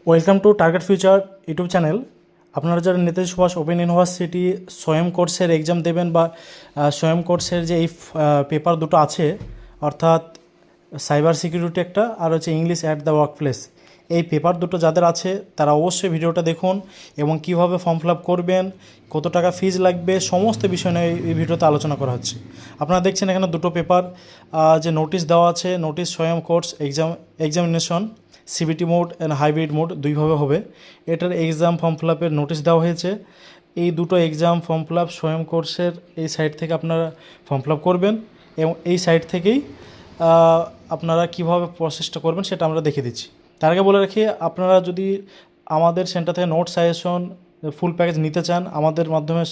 Welcome to target future YouTube channel. আপনারা যারা Netaji Subhash open university স্বয়ং কোর্সের এক্সাম দেবেন বা স্বয়ং কোর্সের যে এই পেপার দুটো আছে, অর্থাৎ সাইবার সিকিউরিটি একটা আর হচ্ছে English at the work place, এই পেপার দুটো যাদের আছে তারা অবশ্যই ভিডিওটা দেখুন এবং কিভাবে ফর্ম ফিল আপ করবেন, কত টাকা ফিজ লাগবে, সমস্ত বিষয় নিয়ে এই ভিডিওতে আলোচনা করা হচ্ছে। আপনারা দেখছেন এখানে দুটো পেপার যে নোটিশ দেওয়া আছে, নোটিশ স্বয়ং course examination CBT mode and hybrid mode দুইভাবে হবে। এটার এক্সাম ফর্ম ফিল আপের নোটিশ দেওয়া হয়েছে। এই দুটো এক্সাম ফর্ম ফিল আপ স্বয়ং কোর্সের এই সাইট থেকে আপনারা ফর্ম ফিল আপ করবেন এবং এই সাইট থেকেই আপনারা কীভাবে প্রসেসটা করবেন সেটা আমরা দেখিয়ে দিচ্ছি। তার আগে বলে রাখি, আপনারা যদি আমাদের সেন্টার থেকে নোট সাজেশন ফুল প্যাকেজ নিতে চান, আমাদের মাধ্যমে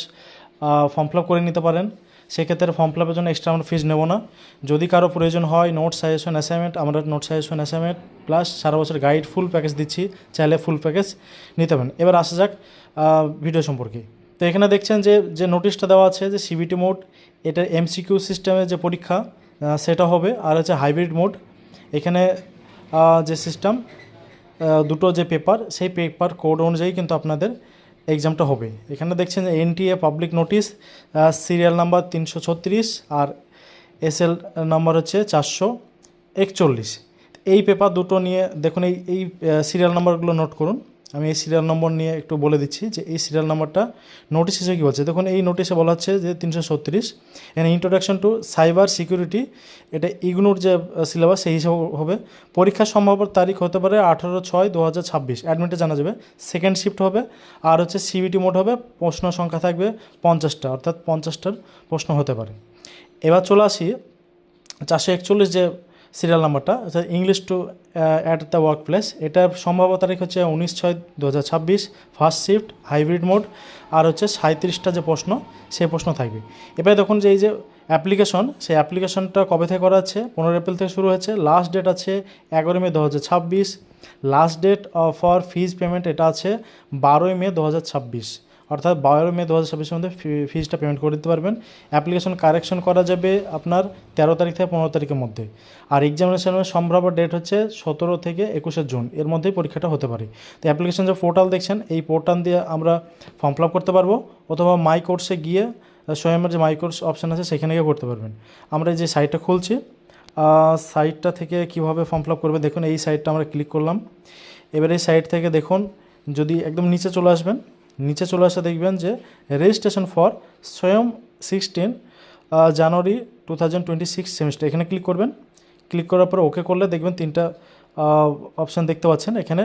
ফর্ম ফিল আপ করে নিতে পারেন। সেক্ষেত্রে ফর্ম ফিল আপের জন্য এক্সট্রা আমরা ফিজ নেব না। যদি কারো প্রয়োজন হয় নোট সাজেশন অ্যাসাইনমেন্ট, আমরা নোট সাজেশন অ্যাসাইনমেন্ট প্লাস সারা বছর গাইড ফুল প্যাকেজ দিচ্ছি, চাইলে ফুল প্যাকেজ নিতে পারেন। এবার আসা যাক ভিডিও সম্পর্কে। তো এখানে দেখছেন যে নোটিশটা দেওয়া আছে যে সিবিটি মোড, এটা এমসিকিউ সিস্টেমের যে পরীক্ষা সেটা হবে, আর হচ্ছে হাইব্রিড মোড। এখানে যে সিস্টেম দুটো যে পেপার, সেই পেপার কোড অনুযায়ী কিন্তু আপনাদের এক্সামটা হবে। এখানে দেখছেন যে NTA public notice, serial number 336 আর এসএল নাম্বার হচ্ছে 441। এই পেপার দুটো নিয়ে দেখুন, এই সিরিয়াল নাম্বারগুলো নোট করুন। আমি এই সিরিয়াল নম্বর নিয়ে একটু বলে দিচ্ছি যে এই সিরিয়াল নাম্বারটা নোটিশ হিসেবে কী বলছে। দেখুন এই নোটিশে বলা হচ্ছে যে 336 এখানে ইন্ট্রোডাকশন টু সাইবার সিকিউরিটি, এটা ইগনোর যে সিলেবাস সেই হিসাবে হবে। পরীক্ষার সম্ভাব্য তারিখ হতে পারে 18/6/2026, অ্যাডমিটে জানা যাবে। সেকেন্ড শিফট হবে, আর হচ্ছে সিবিটি মোড হবে। প্রশ্ন সংখ্যা থাকবে 50টা, অর্থাৎ 50টার প্রশ্ন হতে পারে। এবার চলে আসি 441 যে সিরিয়াল নাম্বারটা, অর্থাৎ English to at the work place, এটার সম্ভাব্য তারিখ হচ্ছে 19/6/2026, ফার্স্ট শিফট, হাইব্রিড মোড, আর হচ্ছে 37টা যে প্রশ্ন সেই প্রশ্ন থাকবে। এবারে দেখুন যে এই যে অ্যাপ্লিকেশন, সেই অ্যাপ্লিকেশনটা কবে থেকে করা হচ্ছে, 15 এপ্রিল থেকে শুরু হয়েছে। লাস্ট ডেট আছে 11 May 2026। Last date for fees payment এটা আছে 12 মে 2026, অর্থাৎ 12 মে 2026-এর মধ্যে ফিজটা পেমেন্ট করে দিতে পারবেন। অ্যাপ্লিকেশন কারেকশন করা যাবে আপনার 13 তারিখ থেকে 15 তারিখের মধ্যে। আর এক্সামিনেশনের সম্ভাব্য ডেট হচ্ছে 17 থেকে 21 জুন, এর মধ্যেই পরীক্ষাটা হতে পারে। তো অ্যাপ্লিকেশন যে পোর্টাল দেখছেন, এই পোর্টাল দিয়ে আমরা ফর্ম ফিল আপ করতে পারবো, অথবা মাই কোর্সে গিয়ে স্বয়ংের যে মাই কোর্স অপশান আছে সেখানে গিয়ে করতে পারবেন। আমরা যে সাইটটা খুলছি, সাইটটা থেকে কিভাবে ফর্ম ফিল আপ করবে দেখুন। এই সাইটটা আমরা ক্লিক করলাম। এবার এই সাইট থেকে দেখুন, যদি একদম নিচে চলে আসবেন, নিচে চলে আসে দেখবেন যে রেজিস্ট্রেশন ফর স্বয়ং 16 জানুয়ারি 2026 সেমিস্টার, এখানে ক্লিক করবেন। ক্লিক করার পর ওকে করলে দেখবেন 3টা অপশান দেখতে পাচ্ছেন। এখানে